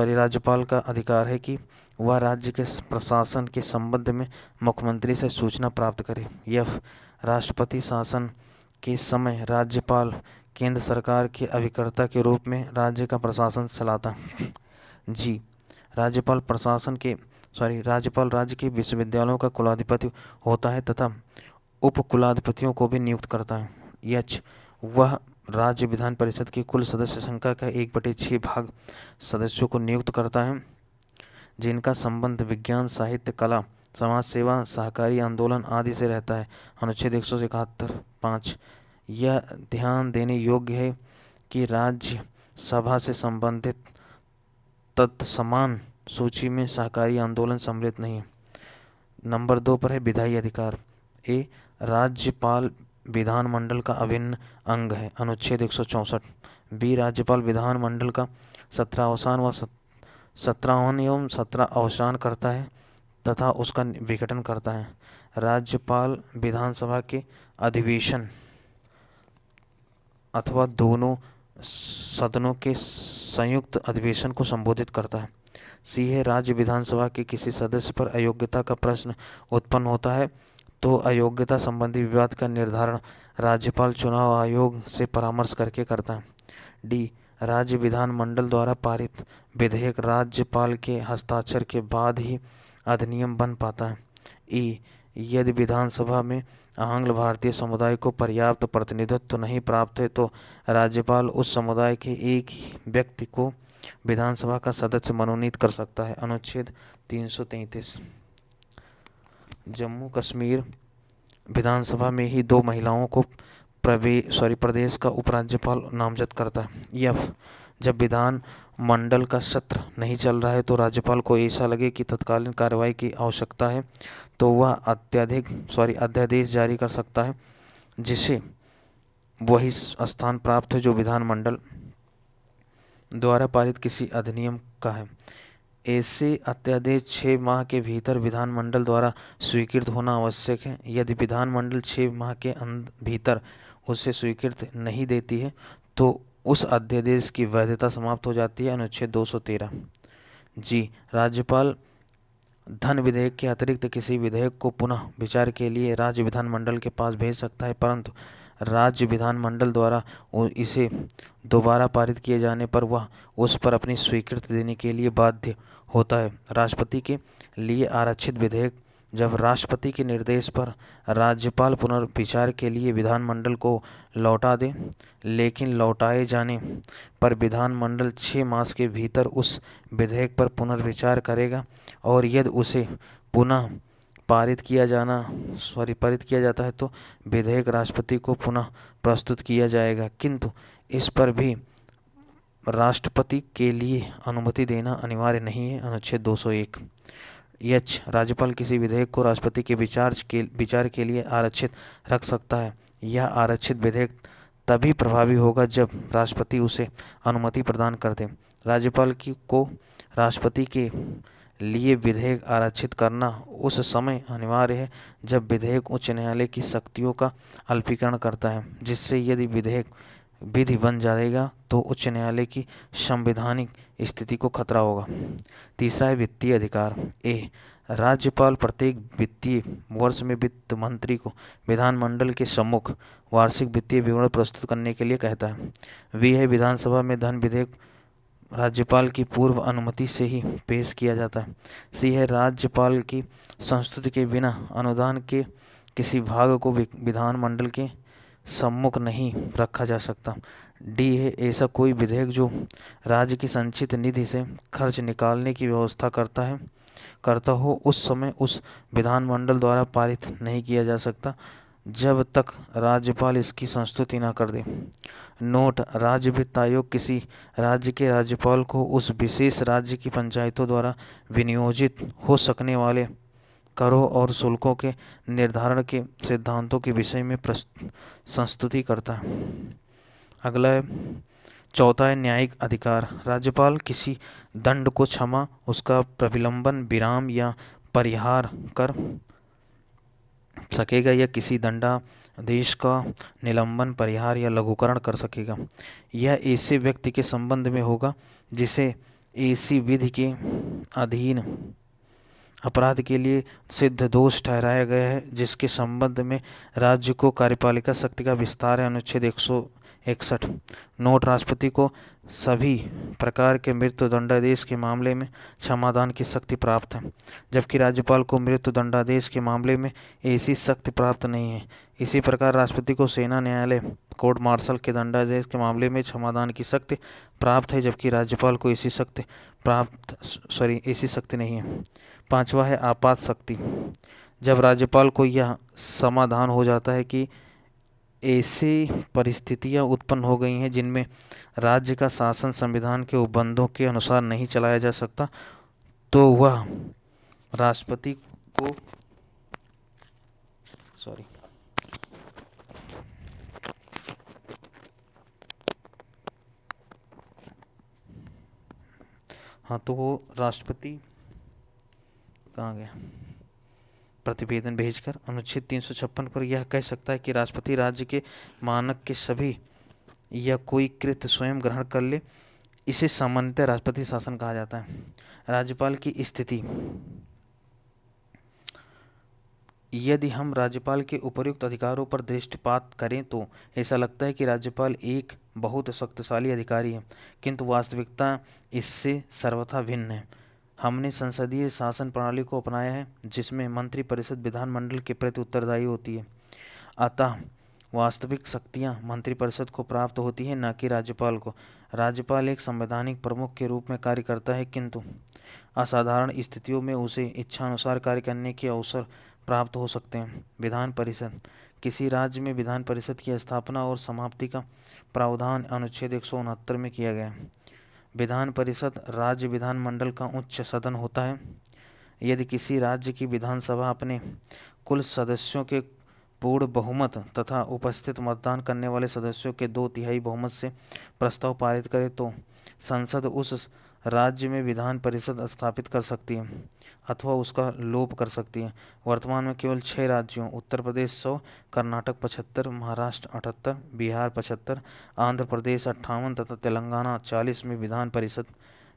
राज्यपाल का अधिकार है कि वह राज्य के प्रशासन के संबंध में मुख्यमंत्री से सूचना प्राप्त करे। एफ, राष्ट्रपति शासन के समय राज्यपाल केंद्र सरकार के अभिकर्ता के रूप में राज्य का प्रशासन चलाता है। जी, राज्यपाल राज्य के विश्वविद्यालयों का कुलाधिपति होता है तथा उप कुलाधिपतियों को भी नियुक्त करता है। एच, वह राज्य विधान परिषद की कुल सदस्य संख्या का 1/6 भाग सदस्यों को नियुक्त करता है जिनका संबंध विज्ञान, साहित्य, कला, समाज सेवा, सहकारी आंदोलन आदि से रहता है। अनुच्छेद 171(5). यह ध्यान देने योग्य है कि राज्य सभा से संबंधित तत्समान सूची में सहकारी आंदोलन सम्मिलित नहीं है। नंबर 2 पर है विधायी अधिकार। ए, राज्यपाल विधानमंडल का अभिन्न अंग है। अनुच्छेद 164। बी, राज्यपाल विधानमंडल का 17वां एवं 17 अवसान करता है तथा उसका विघटन करता है। राज्यपाल विधानसभा के अधिवेशन अथवा दोनों सदनों के संयुक्त अधिवेशन को संबोधित करता है। सी है, राज्य विधानसभा के किसी सदस्य पर अयोग्यता का प्रश्न उत्पन्न होता है तो अयोग्यता संबंधी विवाद का निर्धारण राज्यपाल चुनाव आयोग से परामर्श करके करता है। डी, राज्य विधानमंडल द्वारा पारित विधेयक राज्यपाल के हस्ताक्षर के बाद ही अधिनियम बन पाता है। ई, यदि विधानसभा में आंग्ल भारतीय समुदाय को पर्याप्त प्रतिनिधित्व नहीं प्राप्त है तो राज्यपाल उस समुदाय के एक ही व्यक्ति को विधानसभा का सदस्य मनोनीत कर सकता है। अनुच्छेद 333। जम्मू कश्मीर विधानसभा में ही 2 महिलाओं को प्रदेश का उपराज्यपाल नामजद करता है। यफ, जब विधान मंडल का सत्र नहीं चल रहा है तो राज्यपाल को ऐसा लगे कि तत्कालीन कार्रवाई की आवश्यकता है तो वह अध्यादेश जारी कर सकता है जिसे वही स्थान प्राप्त है जो विधानमंडल द्वारा पारित किसी अधिनियम का है। ऐसे अध्यादेश 6 माह के भीतर विधानमंडल द्वारा स्वीकृत होना आवश्यक है। यदि विधानमंडल 6 माह के भीतर उसे स्वीकृत नहीं देती है तो उस अध्यादेश की वैधता समाप्त हो जाती है। अनुच्छेद 213। जी, राज्यपाल धन विधेयक के अतिरिक्त किसी विधेयक को पुनः विचार के लिए राज्य विधानमंडल के पास भेज सकता है, परंतु राज्य विधानमंडल द्वारा इसे दोबारा पारित किए जाने पर वह उस पर अपनी स्वीकृति देने के लिए बाध्य होता है। राष्ट्रपति के लिए आरक्षित विधेयक, जब राष्ट्रपति के निर्देश पर राज्यपाल पुनर्विचार के लिए विधानमंडल को लौटा दे, लेकिन लौटाए जाने पर विधानमंडल 6 मास के भीतर उस विधेयक पर पुनर्विचार करेगा और यदि उसे पुनः पारित किया जाता है तो विधेयक राष्ट्रपति को पुनः प्रस्तुत किया जाएगा, किंतु इस पर भी राष्ट्रपति के लिए अनुमति देना अनिवार्य नहीं है। अनुच्छेद 201। एच, राज्यपाल किसी विधेयक को राष्ट्रपति के विचार के लिए आरक्षित रख सकता है। यह आरक्षित विधेयक तभी प्रभावी होगा जब राष्ट्रपति उसे अनुमति प्रदान कर दे। राज्यपाल को राष्ट्रपति के लिए विधेयक आरक्षित करना उस समय अनिवार्य है जब विधेयक उच्च न्यायालय की शक्तियों का अल्पीकरण करता है, जिससे यदि विधेयक विधि बन जाएगा तो उच्च न्यायालय की संवैधानिक स्थिति को खतरा होगा। तीसरा है वित्तीय अधिकार। ए, राज्यपाल प्रत्येक वित्तीय वर्ष में वित्त मंत्री को विधानमंडल के सम्मुख वार्षिक वित्तीय विवरण प्रस्तुत करने के लिए कहता है। वी है, विधानसभा में धन विधेयक राज्यपाल की पूर्व अनुमति से ही पेश किया जाता है। सी है, राज्यपाल की संस्तुति के बिना अनुदान के किसी भाग को विधानमंडल के सम्मुख नहीं रखा जा सकता। डी है, ऐसा कोई विधेयक जो राज्य की संचित निधि से खर्च निकालने की व्यवस्था करता हो उस समय उस विधानमंडल द्वारा पारित नहीं किया जा सकता जब तक राज्यपाल इसकी संस्तुति न कर दे। नोट, राज्य वित्त आयोग किसी राज्य के राज्यपाल को उस विशेष राज्य की पंचायतों द्वारा विनियोजित हो सकने वाले करों और शुल्कों के निर्धारण के सिद्धांतों के विषय में संस्तुति करता है। अगला है चौथा है न्यायिक अधिकार। राज्यपाल किसी दंड को क्षमा, उसका प्रविलंबन, विराम या परिहार कर सकेगा या किसी दंडादेश का निलंबन, परिहार या लघुकरण कर सकेगा। यह ऐसे व्यक्ति के संबंध में होगा जिसे ऐसी विधि के अधीन अपराध के लिए सिद्ध दोष ठहराया गया है जिसके संबंध में राज्य को कार्यपालिका शक्ति का विस्तार है। अनुच्छेद 161। नोट, राष्ट्रपति को सभी प्रकार के मृत्यु दंडादेश के मामले में क्षमादान की शक्ति प्राप्त है, जबकि राज्यपाल को मृत्यु दंडादेश के मामले में ऐसी शक्ति प्राप्त नहीं है। इसी प्रकार राष्ट्रपति को सेना न्यायालय, कोर्ट मार्शल के दंडादेश के मामले में क्षमादान की शक्ति प्राप्त है, जबकि राज्यपाल को ऐसी शक्ति नहीं है। पांचवा है आपात शक्ति। जब राज्यपाल को यह समाधान हो जाता है कि ऐसी परिस्थितियां उत्पन्न हो गई हैं जिनमें राज्य का शासन संविधान के उपबंधों के अनुसार नहीं चलाया जा सकता, तो वह राष्ट्रपति को तो वो राष्ट्रपति कहाँ गया, प्रतिवेदन भेजकर अनुच्छेद 356 पर यह कह सकता है कि राष्ट्रपति राज्य के मानक के सभी या कोई कृत्य स्वयं ग्रहण कर ले। इसे सामान्यतः राष्ट्रपति शासन कहा जाता है। राज्यपाल की स्थिति, यदि हम राज्यपाल के उपर्युक्त अधिकारों पर दृष्टिपात करें तो ऐसा लगता है कि राज्यपाल एक बहुत शक्तिशाली अधिकारी है, किंतु वास्तविकता इससे सर्वथा भिन्न है। हमने संसदीय शासन प्रणाली को अपनाया है जिसमें मंत्रिपरिषद विधानमंडल के प्रति उत्तरदायी होती है। अतः वास्तविक शक्तियां मंत्रिपरिषद को प्राप्त होती हैं, न कि राज्यपाल को। राज्यपाल एक संवैधानिक प्रमुख के रूप में कार्य करता है, किंतु असाधारण स्थितियों में उसे इच्छानुसार कार्य करने के अवसर प्राप्त हो सकते हैं। विधान परिषद, किसी राज्य में विधान परिषद की स्थापना और समाप्ति का प्रावधान अनुच्छेद 169 में किया गया है। विधान परिषद राज्य विधानमंडल का उच्च सदन होता है। यदि किसी राज्य की विधानसभा अपने कुल सदस्यों के पूर्ण बहुमत तथा उपस्थित मतदान करने वाले सदस्यों के 2/3 बहुमत से प्रस्ताव पारित करे तो संसद उस राज्य में विधान परिषद स्थापित कर सकती है अथवा उसका लोप कर सकती है। वर्तमान में केवल 6 राज्यों उत्तर प्रदेश 100, कर्नाटक 75, महाराष्ट्र 78, बिहार 75, आंध्र प्रदेश 58 तथा तेलंगाना 40 में विधान परिषद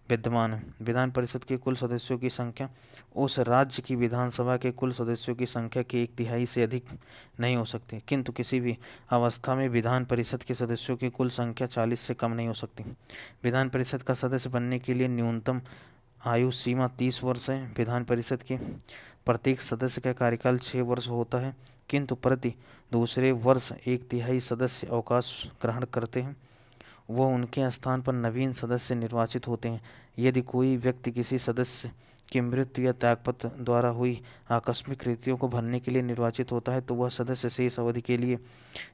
विद्यमान है। विधान परिषद के कुल सदस्यों की संख्या उस राज्य की विधानसभा के कुल सदस्यों की संख्या के 1/3 से अधिक नहीं हो सकती, किंतु किसी भी अवस्था में विधान परिषद के सदस्यों की कुल संख्या 40 से कम नहीं हो सकती। विधान परिषद का सदस्य बनने के लिए न्यूनतम आयु सीमा 30 वर्ष है। विधान परिषद के प्रत्येक सदस्य का कार्यकाल 6 वर्ष होता है, किंतु प्रति दूसरे वर्ष 1/3 सदस्य अवकाश ग्रहण करते हैं। वो उनके स्थान पर नवीन सदस्य निर्वाचित होते हैं। यदि कोई व्यक्ति किसी सदस्य की मृत्यु या त्यागपत्र द्वारा हुई आकस्मिक रिक्तियों को भरने के लिए निर्वाचित होता है तो वह सदस्य शेष अवधि के लिए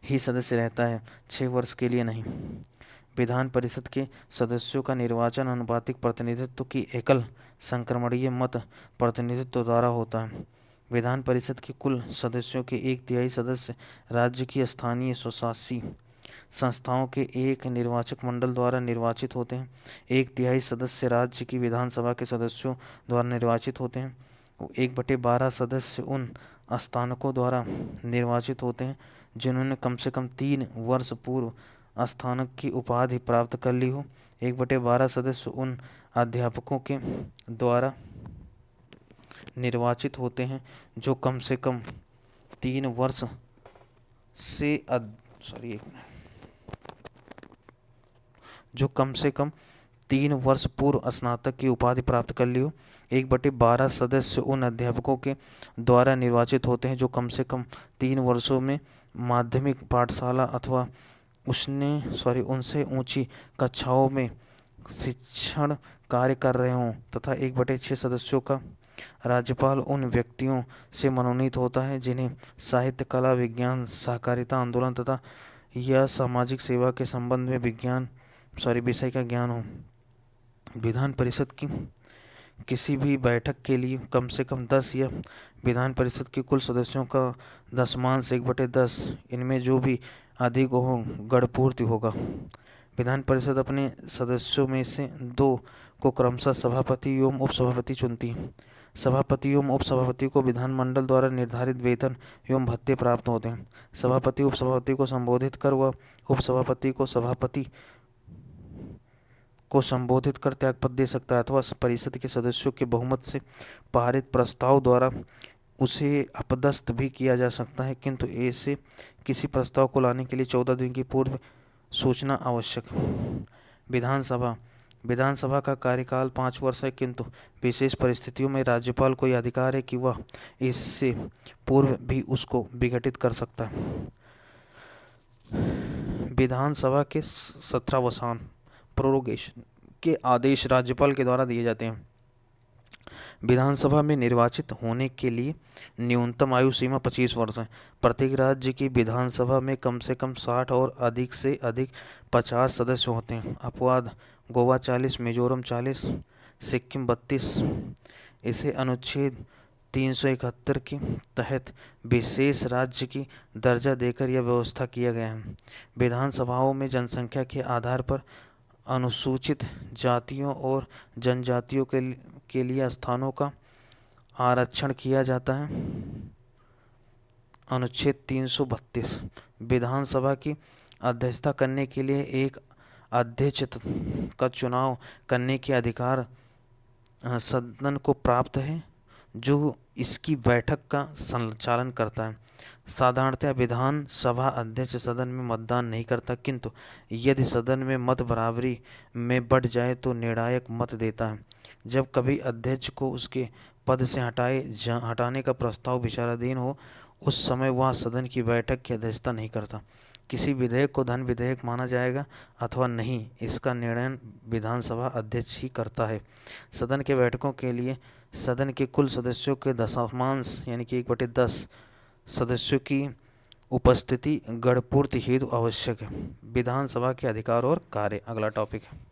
ही सदस्य रहता है, 6 वर्ष के लिए नहीं। विधान परिषद के सदस्यों का निर्वाचन अनुपातिक प्रतिनिधित्व की एकल संक्रमणीय मत प्रतिनिधित्व द्वारा होता है। विधान परिषद के कुल सदस्यों के 1/3 सदस्य राज्य की स्थानीय स्वशासी संस्थाओं के एक निर्वाचक मंडल द्वारा निर्वाचित होते हैं। 1/3 सदस्य राज्य की विधानसभा के सदस्यों द्वारा निर्वाचित होते हैं। 1/12 सदस्य उन स्थानकों द्वारा निर्वाचित होते हैं जिन्होंने कम से कम 3 वर्ष पूर्व स्थानक की उपाधि प्राप्त कर ली हो। 1/12 सदस्य उन अध्यापकों के द्वारा निर्वाचित होते हैं जो कम से कम 3 वर्ष से जो कम से कम 3 वर्ष पूर्व स्नातक की उपाधि प्राप्त कर ली हो। 1/12 सदस्य उन अध्यापकों के द्वारा निर्वाचित होते हैं जो कम से कम 3 वर्षों में माध्यमिक पाठशाला अथवा उनसे ऊंची कक्षाओं में शिक्षण कार्य कर रहे हों, तथा 1/6 सदस्यों का राज्यपाल उन व्यक्तियों से मनोनीत होता है जिन्हें साहित्य, कला, विज्ञान, सहकारिता आंदोलन तथा या सामाजिक सेवा के संबंध में विषय का ज्ञान हो। विधान परिषद की किसी भी बैठक के लिए कम से कम 10 या विधान परिषद के कुल सदस्यों का 10वांश 1/10 इनमें जो भी अधिक हो गणपूर्ति होगा। विधान परिषद अपने सदस्यों में से 2 को क्रमशः सभापति एवं उपसभापति चुनती है। सभापति एवं उपसभापति को विधानमंडल द्वारा निर्धारित वेतन एवं भत्ते प्राप्त होते हैं। सभापति उपसभापति को संबोधित कर व उपसभापति को सभापति को संबोधित कर त्यागपत्र दे सकता है अथवा परिषद के सदस्यों के बहुमत से पारित प्रस्ताव द्वारा उसे अपदस्थ भी किया जा सकता है, किंतु ऐसे किसी प्रस्ताव को लाने के लिए 14 दिन की पूर्व सूचना आवश्यक। विधानसभा का कार्यकाल 5 वर्ष है, किंतु विशेष परिस्थितियों में राज्यपाल को यह अधिकार है कि वह इससे पूर्व भी उसको विघटित कर सकता है। विधानसभा के सत्रावसान प्रोरोगेशन के आदेश राज्यपाल के द्वारा दिए जाते हैं। विधानसभा में निर्वाचित होने के लिए न्यूनतम आयु सीमा 25 वर्ष है। प्रत्येक राज्य की विधानसभा में कम से कम 60 और अधिक से अधिक 50 सदस्य होते हैं। अपवाद: गोवा 40, मिजोरम 40, सिक्किम 32। इसे अनुच्छेद 371 के तहत विशेष राज्य की दर्जा देकर यह व्यवस्था किया गया है। विधानसभाओं में जनसंख्या के आधार पर अनुसूचित जातियों और जनजातियों के लिए स्थानों का आरक्षण किया जाता है। अनुच्छेद 332 विधानसभा की अध्यक्षता करने के लिए एक अध्यक्ष का चुनाव करने के अधिकार सदन को प्राप्त है, जो इसकी बैठक का संचालन करता है। साधारणतः विधानसभा अध्यक्ष सदन में मतदान नहीं करता, किंतु यदि सदन में मत बराबरी में बढ़ जाए तो निर्णायक मत देता है। जब कभी अध्यक्ष को उसके पद से हटाने का प्रस्ताव विचाराधीन हो, उस समय वह सदन की बैठक की अध्यक्षता नहीं करता। किसी विधेयक को धन विधेयक माना जाएगा अथवा नहीं, इसका निर्णय विधानसभा अध्यक्ष ही करता है। सदन के बैठकों के लिए सदन के कुल सदस्यों के दशमांश यानी कि 1/10 सदस्यों की उपस्थिति गणपूर्ति हेतु आवश्यक है। विधानसभा के अधिकार और कार्य अगला टॉपिक है।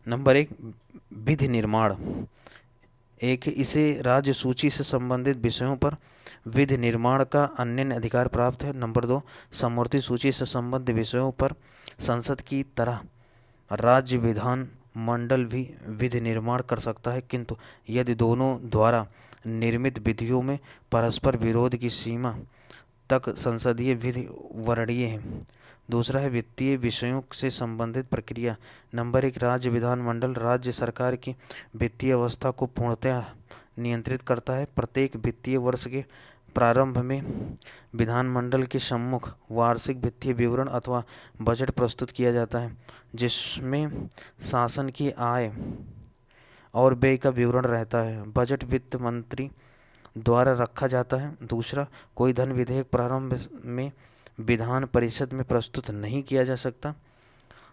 नंबर 1 विधि निर्माण। एक इसे राज्य सूची से संबंधित विषयों पर विधि निर्माण का अन्य अधिकार प्राप्त है। नंबर 2 समवर्ती सूची से संबंधित विषयों पर संसद की तरह राज्य विधान मंडल भी विधि निर्माण कर सकता है, किंतु यदि दोनों द्वारा निर्मित विधियों में परस्पर विरोध की सीमा तक संसदीय विधि वर्णीय है। दूसरा है वित्तीय विषयों से संबंधित प्रक्रिया। नंबर 1 राज्य विधानमंडल राज्य सरकार की वित्तीय अवस्था को पूर्णतः नियंत्रित करता है। प्रत्येक वित्तीय वर्ष के प्रारंभ में विधानमंडल के सम्मुख वार्षिक वित्तीय विवरण अथवा बजट प्रस्तुत किया जाता है, जिसमें शासन की आय और व्यय का विवरण रहता है। बजट वित्त मंत्री द्वारा रखा जाता है। दूसरा, कोई धन विधेयक प्रारंभ में विधान परिषद में प्रस्तुत नहीं किया जा सकता।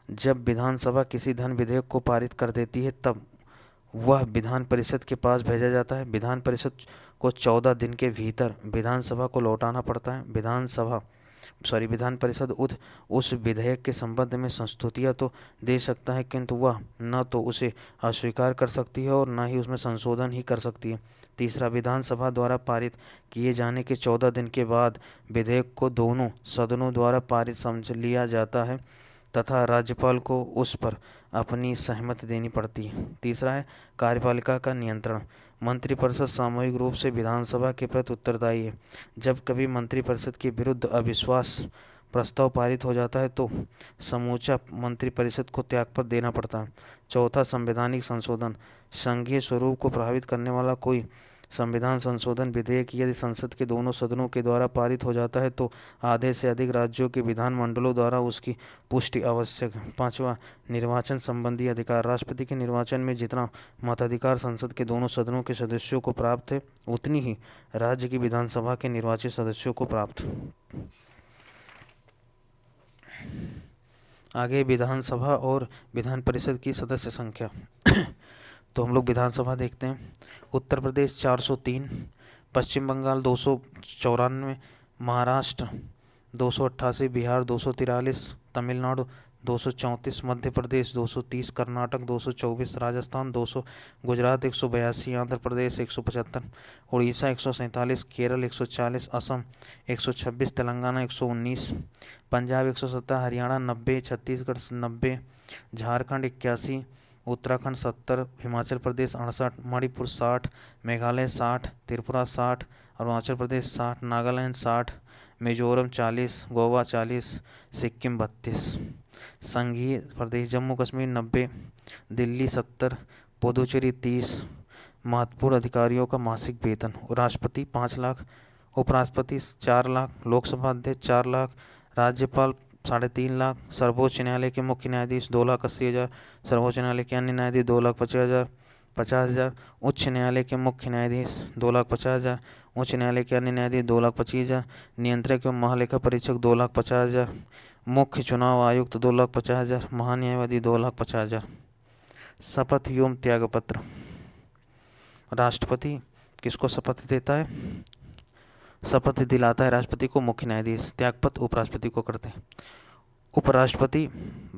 जब विधानसभा किसी धन विधेयक को पारित कर देती है, तब वह विधान परिषद के पास भेजा जाता है। विधान परिषद को 14 दिन के भीतर विधानसभा को लौटाना पड़ता है। विधान परिषद उस विधेयक के संबंध में संस्तुतियाँ तो दे सकता है, किंतु वह न तो उसे अस्वीकार कर सकती है और न ही उसमें संशोधन ही कर सकती है। तीसरा, विधानसभा द्वारा पारित किए जाने के 14 दिन के बाद विधेयक को दोनों सदनों द्वारा पारित समझ लिया जाता है तथा राज्यपाल को उस पर अपनी सहमति देनी पड़ती है। तीसरा है कार्यपालिका का नियंत्रण। मंत्रिपरिषद सामूहिक रूप से विधानसभा के प्रति उत्तरदायी है। जब कभी मंत्रिपरिषद के विरुद्ध अविश्वास प्रस्ताव पारित हो जाता है तो समूचा मंत्रिपरिषद को त्यागपत्र देना पड़ता है। चौथा, संवैधानिक संशोधन। संघीय स्वरूप को प्रभावित करने वाला कोई संविधान संशोधन विधेयक यदि संसद के दोनों सदनों के द्वारा पारित हो जाता है तो आधे से अधिक राज्यों के विधानमंडलों द्वारा उसकी पुष्टि आवश्यक है। पांचवा, निर्वाचन संबंधी अधिकार। राष्ट्रपति के निर्वाचन में जितना मताधिकार संसद के दोनों सदनों के सदस्यों को प्राप्त है, उतनी ही राज्य की विधानसभा के निर्वाचित सदस्यों को प्राप्त। आगे विधानसभा और विधान परिषद की सदस्य संख्या। तो हम लोग विधानसभा देखते हैं। उत्तर प्रदेश 403, पश्चिम बंगाल 294, महाराष्ट्र 288, बिहार 243, तमिलनाडु 234, मध्य प्रदेश 230, कर्नाटक 224, राजस्थान 200, गुजरात 182, आंध्र प्रदेश 175, उड़ीसा 147, केरल 140, असम 126, तेलंगाना 119, पंजाब 170, हरियाणा 90, छत्तीसगढ़ 90, झारखंड 81, उत्तराखंड 70, हिमाचल प्रदेश 68, मणिपुर 60, मेघालय 60, त्रिपुरा 60, अरुणाचल प्रदेश 60, नागालैंड 60, मिजोरम 40, गोवा 40, सिक्किम 32। संघीय प्रदेश जम्मू कश्मीर 90, दिल्ली 70, पुदुचेरी 30। महत्वपूर्ण अधिकारियों का मासिक वेतन। राष्ट्रपति 5 लाख, उपराष्ट्रपति 4 लाख, लोकसभा अध्यक्ष 4 लाख, राज्यपाल 3.5 लाख, सर्वोच्च न्यायालय के मुख्य न्यायाधीश 2,80,000, सर्वोच्च न्यायालय के अन्य न्यायाधीश 2,50,000, उच्च न्यायालय के मुख्य न्यायाधीश 2,50,000, उच्च न्यायालय के अन्य न्यायाधीश 2,25,000, नियंत्रक एवं महालेखा परीक्षक 2,50,000, मुख्य चुनाव आयुक्त 2,50,000, महान्यायवादी 2,50,000। शपथ एवं त्यागपत्र। राष्ट्रपति किसको शपथ देता है? शपथ दिलाता है राष्ट्रपति को मुख्य न्यायाधीश। त्यागपत्र उपराष्ट्रपति को करते हैं। उपराष्ट्रपति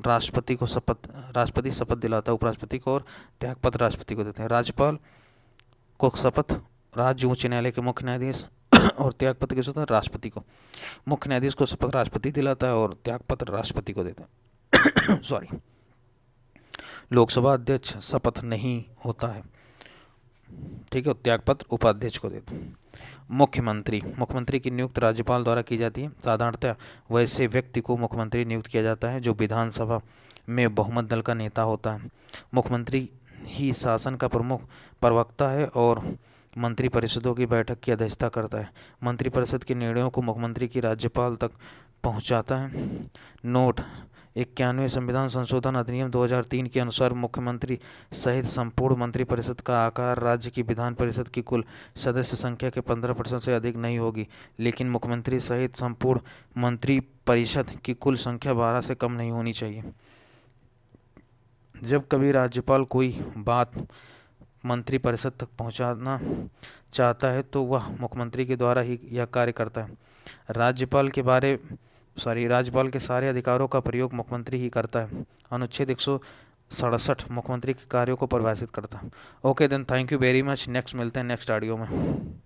राष्ट्रपति शपथ दिलाता है उपराष्ट्रपति को और त्यागपत्र राष्ट्रपति को देते हैं। राज्यपाल को शपथ राज्य उच्च न्यायालय के मुख्य न्यायाधीश और त्यागपत्र किसे होता है? राष्ट्रपति को। मुख्य न्यायाधीश को शपथ राष्ट्रपति दिलाता है और त्यागपत्र राष्ट्रपति को देता है। सॉरी, लोकसभा अध्यक्ष शपथ नहीं होता है, ठीक है, त्यागपत्र उपाध्यक्ष को देते हैं। मुख्यमंत्री की नियुक्ति राज्यपाल द्वारा की जाती है। साधारणतः वैसे व्यक्ति को मुख्यमंत्री नियुक्त किया जाता है जो विधानसभा में बहुमत दल का नेता होता है। मुख्यमंत्री ही शासन का प्रमुख प्रवक्ता है और मंत्रिपरिषदों की बैठक की अध्यक्षता करता है। मंत्रिपरिषद के निर्णयों को मुख्यमंत्री की राज्यपाल तक पहुंचाता है। नोट 91 संविधान संशोधन अधिनियम 2003 के अनुसार मुख्यमंत्री सहित संपूर्ण मंत्रिपरिषद का आकार राज्य की विधान परिषद की कुल सदस्य संख्या के 15% से अधिक नहीं होगी, लेकिन मुख्यमंत्री सहित संपूर्ण मंत्रिपरिषद की कुल संख्या 12 से कम नहीं होनी चाहिए। जब कभी राज्यपाल कोई बात मंत्रिपरिषद तक पहुंचाना चाहता है तो वह मुख्यमंत्री के द्वारा ही यह कार्य करता है। राज्यपाल के सारे अधिकारों का प्रयोग मुख्यमंत्री ही करता है। अनुच्छेद 167 मुख्यमंत्री के कार्यों को परिभाषित करता है। Okay then, thank you very much. Next मिलते हैं नेक्स्ट ऑडियो में।